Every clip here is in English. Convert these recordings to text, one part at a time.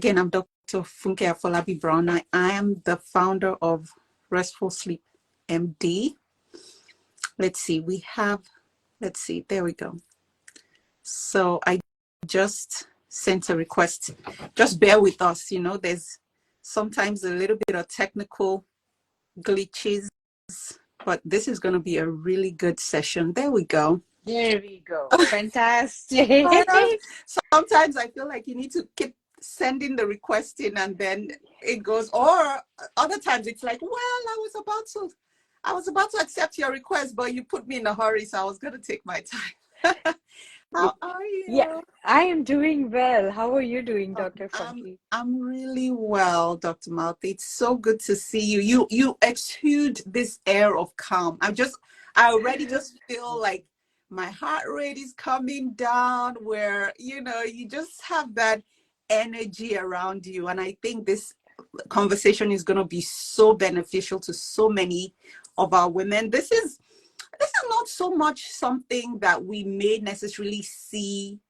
Again, I'm Dr. Funke Afolabi Brown. I am the founder of Restful Sleep MD. Let's see, there we go. So I just sent a request. Just bear with us, there's sometimes a little bit of technical glitches, but this is going to be a really good session. There we go. There we go. Fantastic. Sometimes I feel like you need to keep sending the request in and then it goes, or other times it's like, well, I was about to accept your request, but you put me in a hurry, so I was going to take my time. How are you? Yeah, I am doing well. How are you doing, Dr. Funky? I'm really well, Dr. Malathi. It's so good to see you. You exude this air of calm. I already just feel like my heart rate is coming down, where, you just have that energy around you. And I think this conversation is going to be so beneficial to so many of our women. This is not so much something that we may necessarily see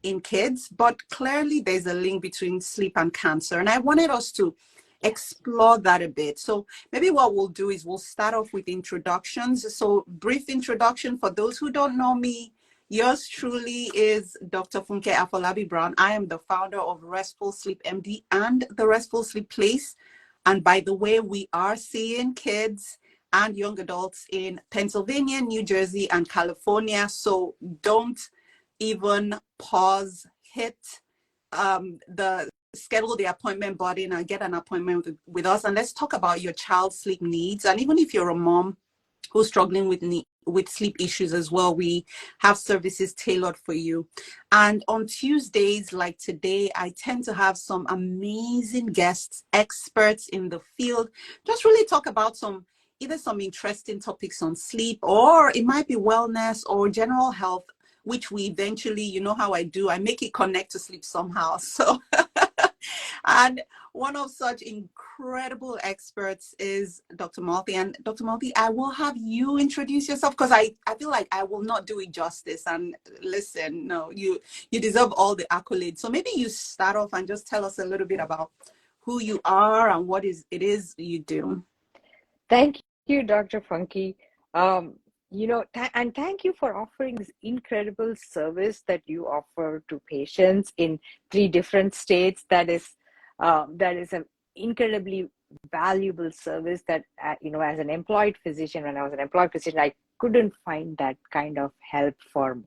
in kids, but clearly there's a link between sleep and cancer. And I wanted us to explore that a bit. So maybe what we'll do is we'll start off with introductions. So brief introduction for those who don't know me. Yours truly is Dr. Funke Afolabi Brown. I am the founder of Restful Sleep MD and the Restful Sleep Place. And by the way, we are seeing kids and young adults in Pennsylvania, New Jersey, and California. So don't even pause, hit schedule the appointment button and get an appointment with us. And let's talk about your child's sleep needs. And even if you're a mom who's struggling with sleep issues as well, we have services tailored for you. And on Tuesdays like today, I tend to have some amazing guests, experts in the field, just really talk about either some interesting topics on sleep, or it might be wellness or general health, which we eventually, you know how I do, I make it connect to sleep somehow. So, and one of such incredible experts is Dr. Malathi. And Dr. Malathi, I will have you introduce yourself, because I feel like I will not do it justice. And listen, no, you deserve all the accolades. So maybe you start off and just tell us a little bit about who you are and what it is you do. Thank you, Dr. Funky. And thank you for offering this incredible service that you offer to patients in 3 different states. That is an incredibly valuable service that, as an employed physician, when I was an employed physician, I couldn't find that kind of help for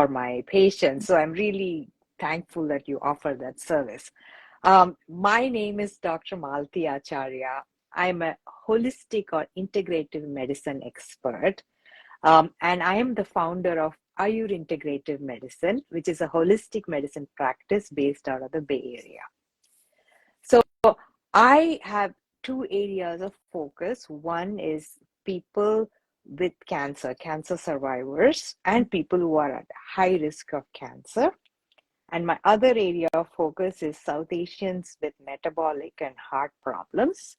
my patients. So I'm really thankful that you offer that service. My name is Dr. Malathi Acharya. I'm a holistic or integrative medicine expert. And I am the founder of Ayur Integrative Medicine, which is a holistic medicine practice based out of the Bay Area. So I have 2 areas of focus. One is people with cancer survivors, and people who are at high risk of cancer. And my other area of focus is South Asians with metabolic and heart problems.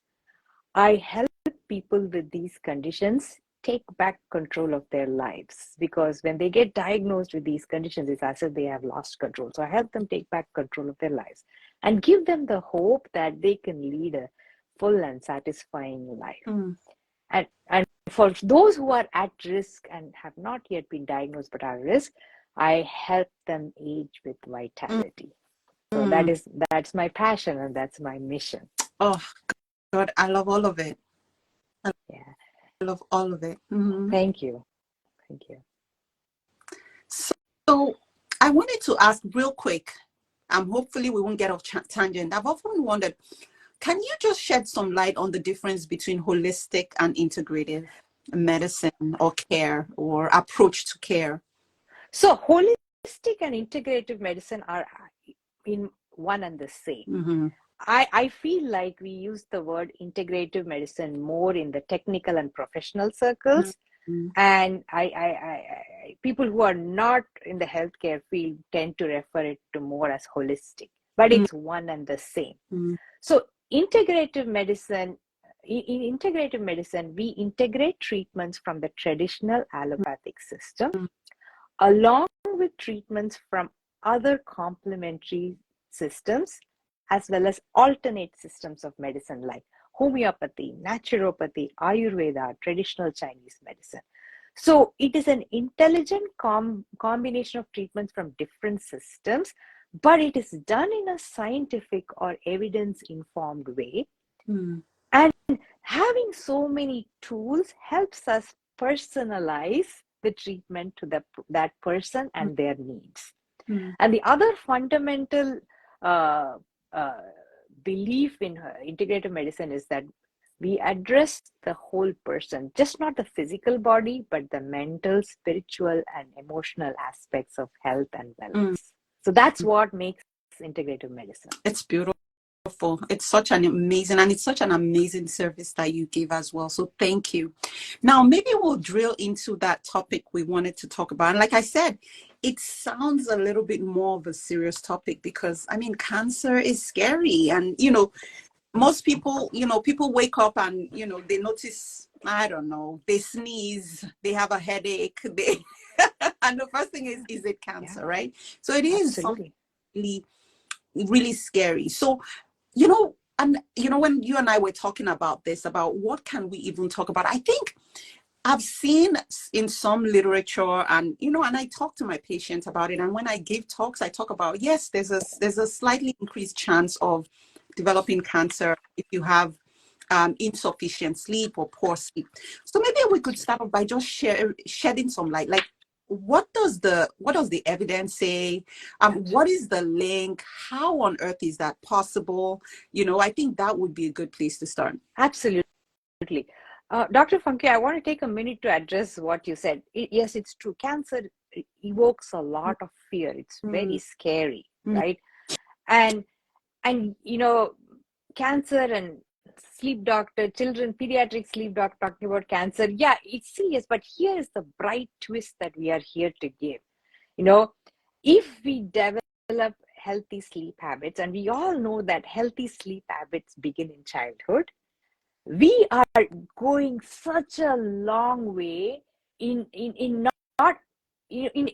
I help people with these conditions take back control of their lives, because when they get diagnosed with these conditions, it's as if they have lost control. So I help them take back control of their lives and give them the hope that they can lead a full and satisfying life. And for those who are at risk and have not yet been diagnosed but are at risk, I help them age with vitality. So that's my passion and that's my mission. Oh God, I love all of it. Yeah. I love all of it. Mm-hmm. Thank you. So I wanted to ask real quick, hopefully we won't get off tangent. I've often wondered, can you just shed some light on the difference between holistic and integrative medicine or care or approach to care? So holistic and integrative medicine are in one and the same. Mm-hmm. I feel like we use the word integrative medicine more in the technical and professional circles. Mm-hmm. And I people who are not in the healthcare field tend to refer it to more as holistic, but it's one and the same. Mm-hmm. So integrative medicine, in integrative medicine, we integrate treatments from the traditional allopathic system along with treatments from other complementary systems as well as alternate systems of medicine like homeopathy, naturopathy, Ayurveda, traditional Chinese medicine. So it is an intelligent combination of treatments from different systems, but it is done in a scientific or evidence-informed way. And having so many tools helps us personalize the treatment to that person and their needs. And the other fundamental uh, uh, belief in integrative medicine is that we address the whole person, just not the physical body, but the mental, spiritual, and emotional aspects of health and wellness. So that's what makes integrative medicine. It's beautiful. It's such an amazing service that you give as well. So thank you. Now, maybe we'll drill into that topic we wanted to talk about. And like I said, it sounds a little bit more of a serious topic because, I mean, cancer is scary. And, most people, people wake up and, they notice, I don't know, they sneeze, they have a headache, and the first thing is it cancer, right? So it is something really, really scary. So, and when you and I were talking about this, about what can we even talk about, I think I've seen in some literature, and and I talk to my patients about it, and when I give talks, I talk about, yes, there's a slightly increased chance of developing cancer if you have insufficient sleep or poor sleep. So maybe we could start off by just shedding some light, like what does the evidence say? What is the link? How on earth is that possible? I think that would be a good place to start. Absolutely. Dr. Funke, I want to take a minute to address what you said. Yes, it's true. Cancer evokes a lot of fear. It's very scary, right? And cancer and sleep doctor, children, pediatric sleep doctor talking about cancer. Yeah, it's serious, but here is the bright twist that we are here to give. If we develop healthy sleep habits, and we all know that healthy sleep habits begin in childhood, we are going such a long way in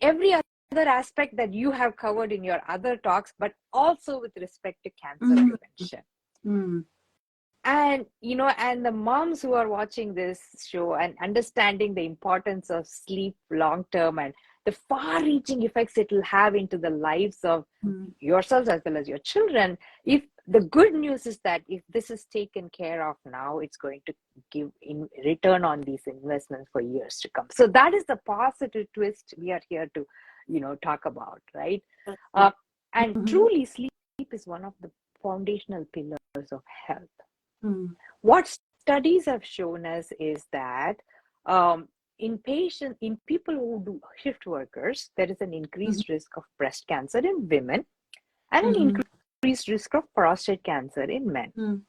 every other aspect that you have covered in your other talks, but also with respect to cancer prevention. And and the moms who are watching this show and understanding the importance of sleep long term and the far-reaching effects it will have into the lives of yourselves as well as your children, if the good news is that if this is taken care of now, it's going to give in return on these investments for years to come. So that is the positive twist we are here to talk about, right? And truly, sleep is one of the foundational pillars of health. What studies have shown us is that in people who do shift workers, there is an increased risk of breast cancer in women and an increased risk of prostate cancer in men.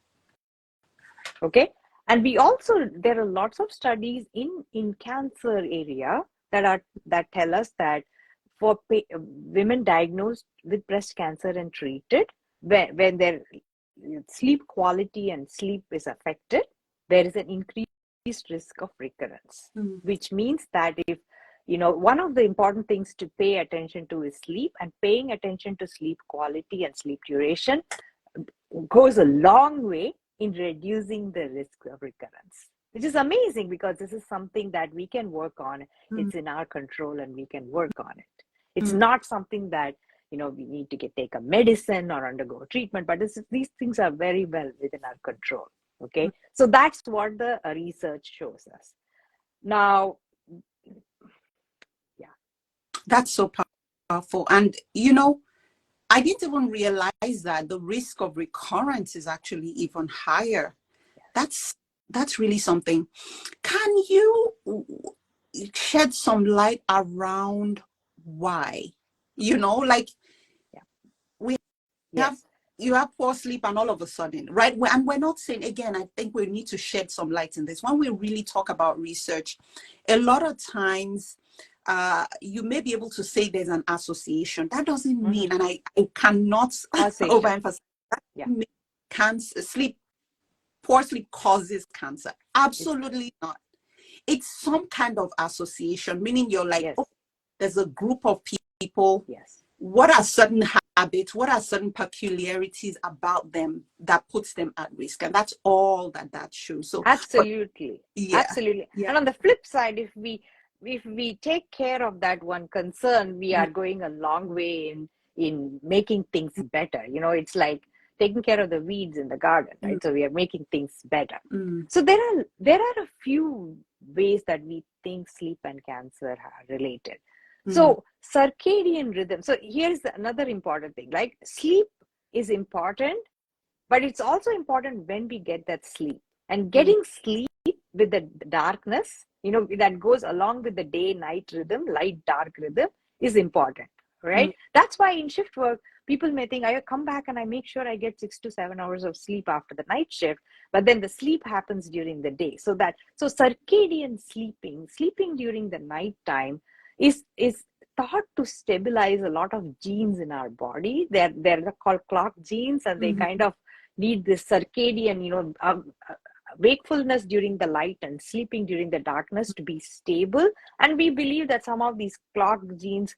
Okay, and there are lots of studies in cancer area that tell us that for women diagnosed with breast cancer and treated, when their sleep quality and sleep is affected, there is an increased risk of recurrence, which means that if one of the important things to pay attention to is sleep, and paying attention to sleep quality and sleep duration goes a long way in reducing the risk of recurrence, which is amazing because this is something that we can work on. It's in our control and we can work on it. It's not something that we need to take a medicine or undergo treatment, but these things are very well within our control. Okay, so that's what the research shows us. Now, yeah, that's so powerful. And I didn't even realize that the risk of recurrence is actually even higher. That's really something. Can you shed some light around why? Like we have, you have poor sleep and all of a sudden, right? And we're not saying, again, I think we need to shed some light in this. When we really talk about research, a lot of times you may be able to say there's an association. That doesn't mean, and I cannot overemphasize, cancer, poor sleep causes cancer. Absolutely not. It's some kind of association, meaning you're like, oh, there's a group of people what are certain habits, what are certain peculiarities about them that puts them at risk? And that's all that shows. So, but Absolutely. yeah, Absolutely. yeah, And on the flip side, if we take care of that one concern, we mm, are going a long way in making things better. You know, it's like taking care of the weeds in the garden, mm, right? So we are making things better. mm, So there are a few ways that we think sleep and cancer are related. mm, So circadian rhythm. So here's another important thing. Like sleep is important, but it's also important when we get that sleep. And mm, getting sleep with the darkness, that goes along with the day night rhythm, light dark rhythm, is important, mm, right? That's why in shift work, people may think, I come back and I make sure I get 6 to 7 hours of sleep after the night shift, but then the sleep happens during the day. So circadian sleeping during the night time is thought to stabilize a lot of genes in our body. They're called clock genes, and they mm, kind of need this circadian, wakefulness during the light and sleeping during the darkness to be stable. And we believe that some of these clock genes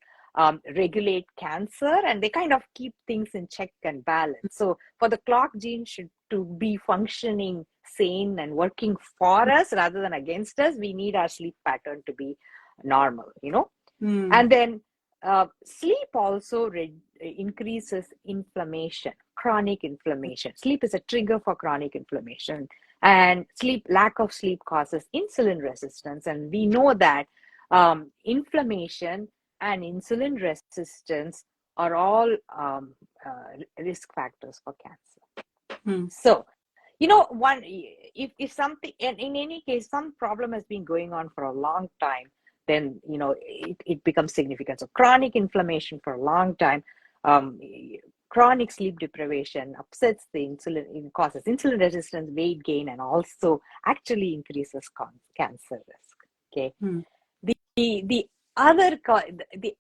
regulate cancer, and they kind of keep things in check and balance. So for the clock gene should to be functioning sane and working for us rather than against us, we need our sleep pattern to be normal. mm, And then sleep also increases inflammation, chronic inflammation. Sleep is a trigger for chronic inflammation. And lack of sleep causes insulin resistance. And we know that inflammation and insulin resistance are all risk factors for cancer. mm, So, one if something, and in any case, some problem has been going on for a long time, then it becomes significant. So chronic inflammation for a long time, um, chronic sleep deprivation upsets the insulin, it causes insulin resistance, weight gain, and also actually increases cancer risk. Okay. mm, The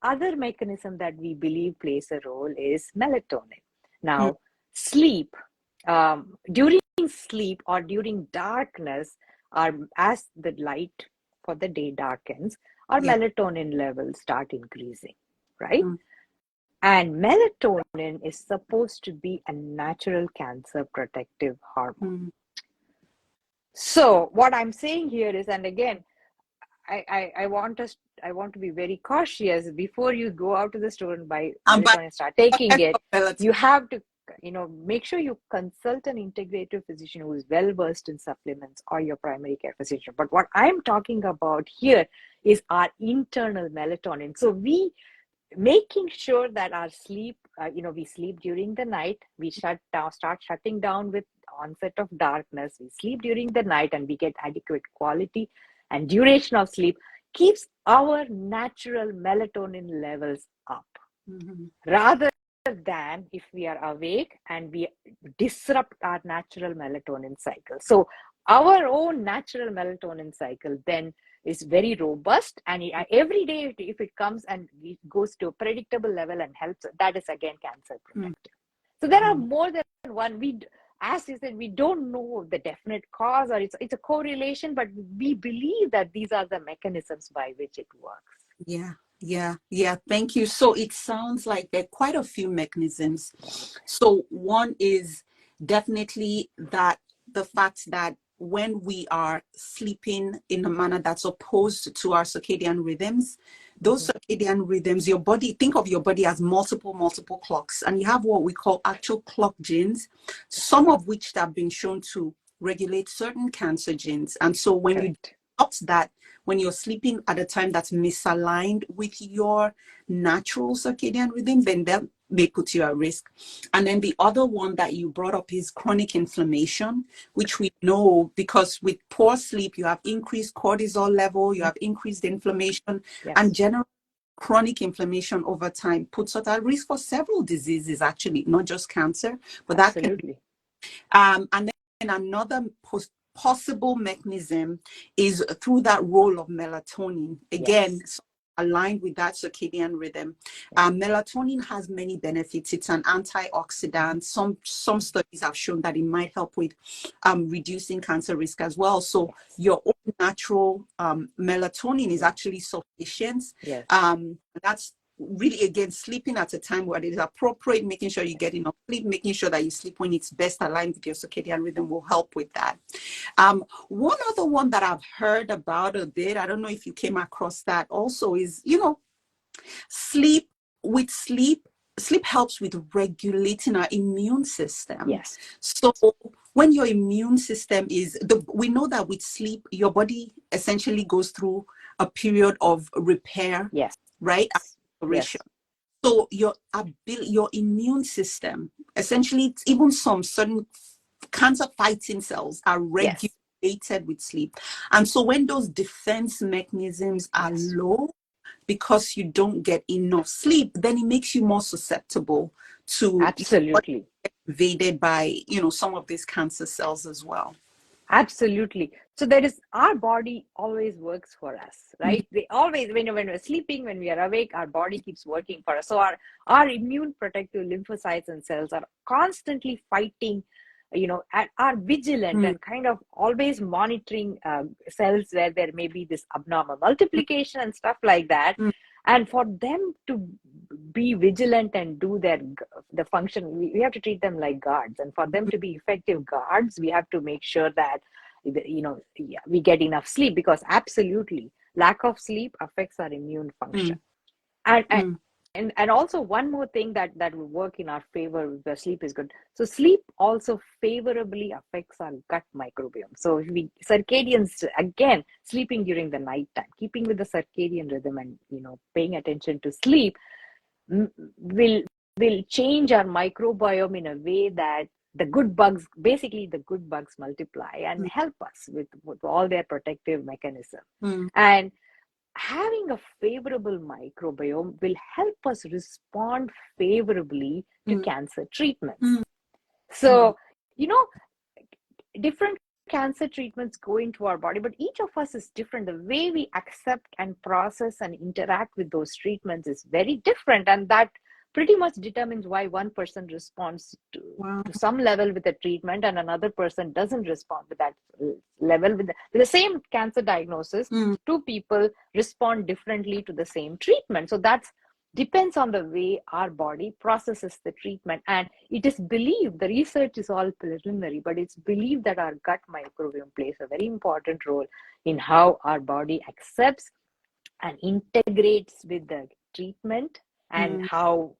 other mechanism that we believe plays a role is melatonin. mm, Now, sleep, during sleep or during darkness, as the light for the day darkens, our yeah, melatonin levels start increasing, right? mm, And melatonin is supposed to be a natural cancer protective hormone. mm. So what I'm saying here is, and again, I want to be very cautious before you go out to the store and buy And by melatonin and start taking it. melatonin, You have to, make sure you consult an integrative physician who is well versed in supplements, or your primary care physician. But what I'm talking about here is our internal melatonin. So we making sure that our sleep, we sleep during the night, we start shutting down with onset of darkness, we sleep during the night, and we get adequate quality and duration of sleep, keeps our natural melatonin levels up, mhm, rather than if we are awake and we disrupt our natural melatonin cycle. So our own natural melatonin cycle then is very robust, and every day if it comes and it goes to a predictable level and helps, that is again cancer mm, protective. So there are mm. more than one. As you said, we don't know the definite cause, or it's a correlation, but we believe that these are the mechanisms by which it works. Yeah, yeah, yeah. Thank you. So it sounds like there are quite a few mechanisms. So one is definitely that the fact that when we are sleeping in a manner that's opposed to our circadian rhythms, those Mhm. circadian rhythms, your body, think of your body as multiple clocks, and you have what we call actual clock genes, some of which have been shown to regulate certain cancer genes. And so when you Correct. disrupt that, when you're sleeping at a time that's misaligned with your natural circadian rhythm, then that may put you at risk. And then the other one that you brought up is chronic inflammation, which we know because with poor sleep, you have increased cortisol level, you have increased inflammation, and Yes, general chronic inflammation over time puts us at risk for several diseases, actually, not just cancer, but that can absolutely. and then another possible mechanism is through that role of melatonin. Again, Yes, so aligned with that circadian rhythm. yes, Melatonin has many benefits. It's an antioxidant. Some studies have shown that it might help with reducing cancer risk as well. So yes, your own natural melatonin is yes, actually sufficient. yes. That's really, again, sleeping at a time where it is appropriate, making sure you get enough sleep, making sure that you sleep when it's best aligned with your circadian rhythm will help with that. One other one that I've heard about a bit, I don't know if you came across that also, is, sleep. With sleep helps with regulating our immune system. Yes. So when your immune system we know that with sleep, your body essentially goes through a period of repair, Yes. right? Yes. So your immune system, essentially, even some certain cancer fighting cells are Yes. regulated with sleep. And so when those defense mechanisms are low, because you don't get enough sleep, then it makes you more susceptible to Absolutely. invaded by, some of these cancer cells as well. Absolutely. So our body always works for us, right? They always, when we're sleeping, when we are awake, our body keeps working for us. So our immune protective lymphocytes and cells are constantly fighting, and are vigilant and kind of always monitoring cells where there may be this abnormal multiplication and stuff like that. And for them to be vigilant and do the function, we have to treat them like guards. And for them to be effective guards, we have to make sure that we get enough sleep, because absolutely lack of sleep affects our immune function. And also one more thing that will work in our favor where sleep is good. So sleep also favorably affects our gut microbiome. So if circadians, again, sleeping during the night time, keeping with the circadian rhythm and paying attention to sleep will change our microbiome in a way that the good bugs multiply and help us with all their protective mechanism. And having a favorable microbiome will help us respond favorably to cancer treatments. So, different cancer treatments go into our body, but each of us is different. The way we accept and process and interact with those treatments is very different. And that pretty much determines why one person responds to some level with the treatment and another person doesn't respond with that level. With the same cancer diagnosis, two people respond differently to the same treatment. So that depends on the way our body processes the treatment. And it is believed, the research is all preliminary, but it's believed that our gut microbiome plays a very important role in how our body accepts and integrates with the treatment, and how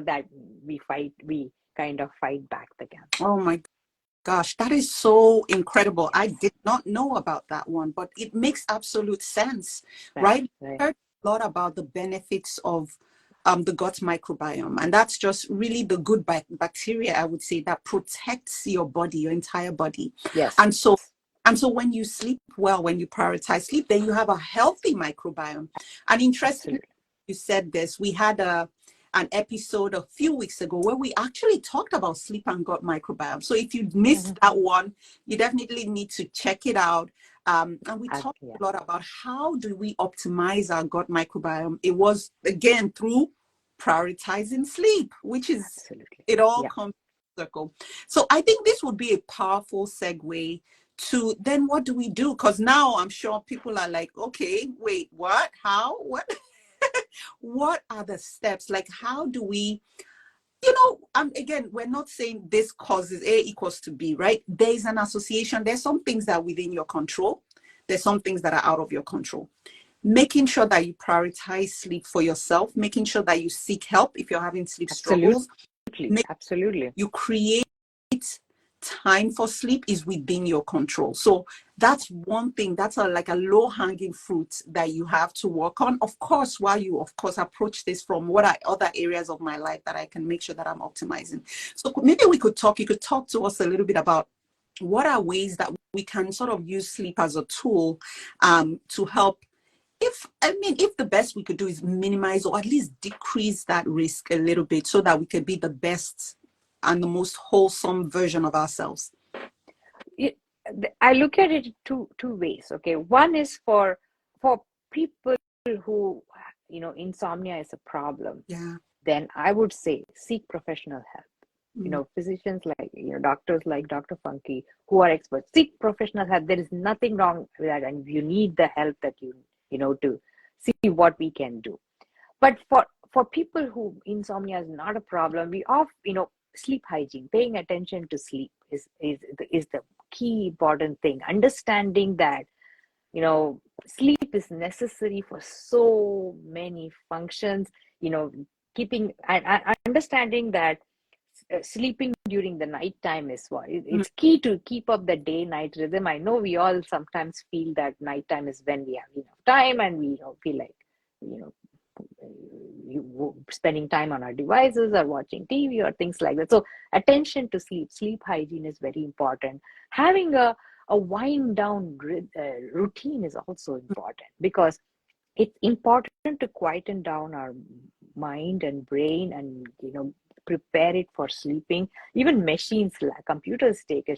that we kind of fight back the cancer. Oh my gosh, that is so incredible. I did not know about that one, but it makes absolute sense, right? I heard a lot about the benefits of the gut microbiome, and that's just really the good bacteria, I would say, that protects your body, your entire body. Yes. And so when you sleep well, when you prioritize sleep, then you have a healthy microbiome. And interestingly, you said this, we had an episode a few weeks ago where we actually talked about sleep and gut microbiome. So if you missed that one, you definitely need to check it out. And we talked a lot about how do we optimize our gut microbiome. It was, again, through prioritizing sleep, which is, it all comes full circle. So I think this would be a powerful segue to then what do we do? Because now I'm sure people are like, okay, wait, what? How? What? What are the steps? Like, how do we, again, we're not saying this causes A equals to B, right? There's an association. There's some things that are within your control. There's some things that are out of your control. Making sure that you prioritize sleep for yourself, making sure that you seek help if you're having sleep struggles. Absolutely. You create time for sleep is within your control. So that's one thing, that's like a low-hanging fruit that you have to work on, of course, while you approach this from what are other areas of my life that I can make sure that I'm optimizing. So maybe you could talk to us a little bit about what are ways that we can sort of use sleep as a tool to help, if the best we could do is minimize or at least decrease that risk a little bit, so that we could be the best and the most wholesome version of ourselves. I look at it two ways. Okay, one is for people who insomnia is a problem. Then I would say seek professional help. Physicians like doctors like Dr. Funky, who are experts, seek professional help. There is nothing wrong with that, and you need the help that to see what we can do. But for people who insomnia is not a problem, we off, sleep hygiene, paying attention to sleep is the key important thing. Understanding that, sleep is necessary for so many functions, keeping and understanding that sleeping during the night time is what Mm, it's key to keep up the day night rhythm. I know we all sometimes feel that nighttime is when we have enough time and we feel like you know spending time on our devices or watching TV or things like that. So attention to sleep hygiene is very important. Having a wind down routine is also important, because it's important to quieten down our mind and brain and prepare it for sleeping. Even machines like computers take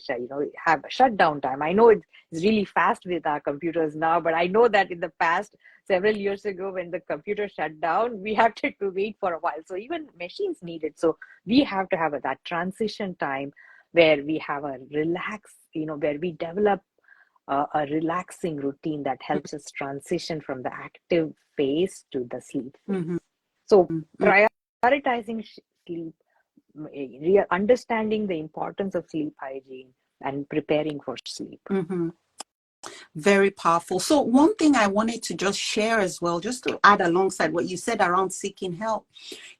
have a shutdown time. I know it's really fast with our computers now, but I know that in the past, several years ago, when the computer shut down, we had to wait for a while. So even machines need it. So we have to have that transition time where we have a relax, where we develop a relaxing routine that helps us transition from the active phase to the sleep phase. mhm, So mm, prioritizing sleep, understanding the importance of sleep hygiene, and preparing for sleep. mhm. Very powerful. So one thing I wanted to just share as well, just to add alongside what you said around seeking help,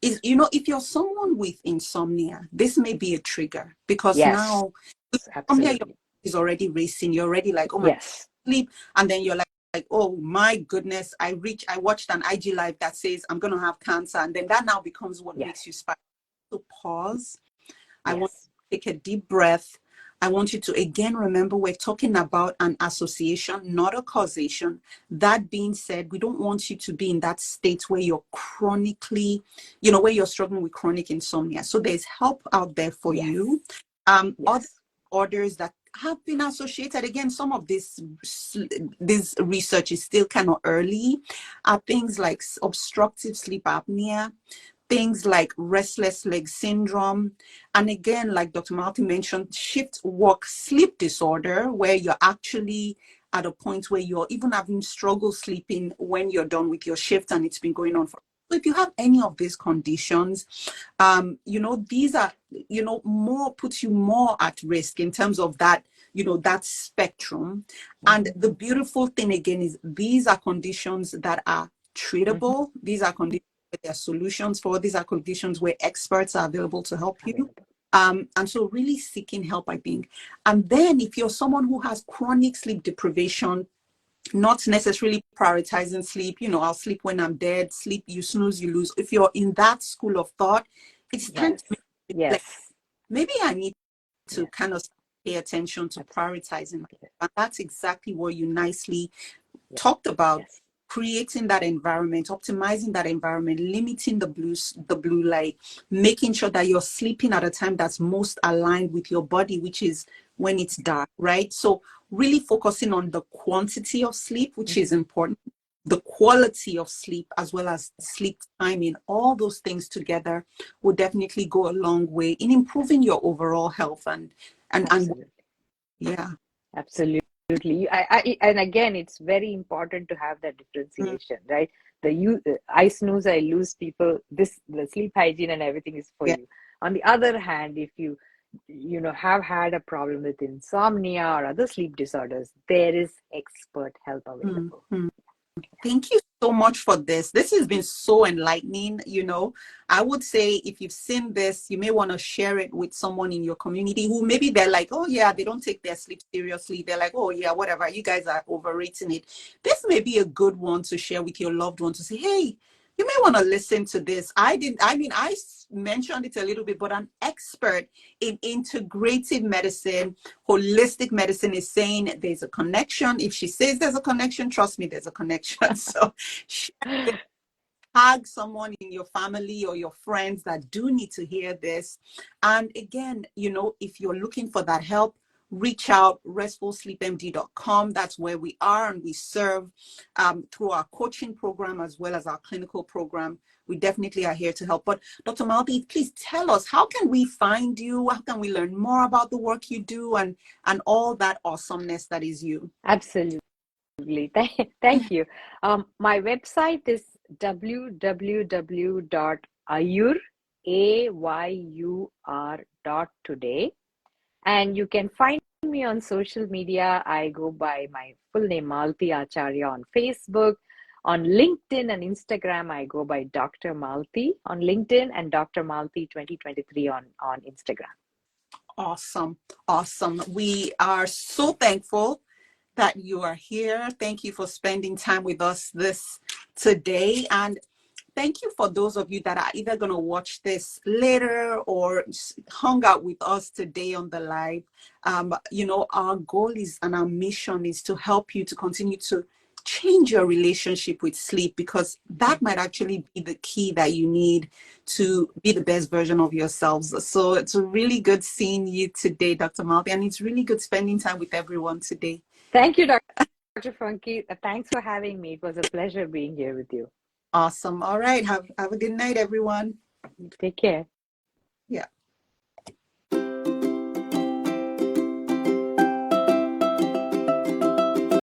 is, if you're someone with insomnia, this may be a trigger, because Yes, now insomnia absolutely. is already racing. You're already like, oh my, Yes, sleep. And then you're like, oh my goodness, I watched an IG live that says I'm going to have cancer. And then that now becomes what makes you yes, spiral. So pause. I want yes, you to take a deep breath. I want you to again remember we're talking about an association, not a causation. That being said, we don't want you to be in that state where you're chronically, where you're struggling with chronic insomnia. So there's help out there for yes, you. Other yes. orders that have been associated, again, some of this research is still kind of early, are things like obstructive sleep apnea, things like restless leg syndrome. And again, like Dr. Malathi mentioned, shift work sleep disorder, where you're actually at a point where you're even having struggle sleeping when you're done with your shift and it's been going on for. So if you have any of these conditions, these are, more puts you more at risk in terms of that, that spectrum. And Mm-hmm, the beautiful thing again is these are conditions that are mm-hmm. treatable. These are conditions where there are solutions for. These are conditions where experts are available to help you. Available. And so really seeking help, I think. And then if you're someone who has chronic sleep deprivation, not necessarily prioritizing sleep, I'll sleep when I'm dead, sleep, you snooze, you lose. If you're in that school of thought, it's time Yes, to like, yes, maybe I need to yes. kind of pay attention to That's prioritizing. yes, And that's exactly what you nicely yes, talked about, yes. creating that environment, optimizing that environment, limiting the blue light, making sure that you're sleeping at a time that's most aligned with your body, which is when it's dark, right? So really focusing on the quantity of sleep, which Mm-hmm. is important, the quality of sleep, as well as sleep timing. All those things together will definitely go a long way in improving your overall health and Absolutely. yeah. Absolutely. And again, it's very important to have that Mm, differentiation, right? I snooze, I lose people. The sleep hygiene and everything is for yeah. you. On the other hand, if you, have had a problem with insomnia or other sleep disorders, there is expert help Mm, available. mm. Thank you so much for this. This has been so enlightening. I would say if you've seen this, you may want to share it with someone in your community who maybe they're like, oh, yeah, they don't take their sleep seriously. They're like, oh, yeah, whatever. You guys are overrating it. This may be a good one to share with your loved one to say, hey, you may want to listen to this. I mentioned it a little bit, but an expert in integrative medicine, holistic medicine is saying there's a connection. If she says there's a connection, trust me, there's a connection. So share this, tag someone in your family or your friends that do need to hear this. And again, if you're looking for that help, reach out, restfulsleepmd.com. That's where we are, and we serve through our coaching program as well as our clinical program. We definitely are here to help. But Dr. Malti, please tell us, how can we find you? How can we learn more about the work you do and all that awesomeness that is you? Absolutely. Thank you. My website is www.ayur, AYUR.today. And you can find me on social media. I go by my full name, Malathi Acharya, on Facebook. On LinkedIn and Instagram, I go by Dr. Malathi on LinkedIn and Dr. Malathi 2023 on Instagram. Awesome. Awesome. We are so thankful that you are here. Thank you for spending time with us this today. And thank you for those of you that are either going to watch this later or hung out with us today on the live. Our goal is and our mission is to help you to continue to change your relationship with sleep, because that might actually be the key that you need to be the best version of yourselves. So it's really good seeing you today, Dr. Malvi, and it's really good spending time with everyone today. Thank you, Dr. Funky. Thanks for having me. It was a pleasure being here with you. Awesome. All right. Have a good night, everyone. Take care. Yeah.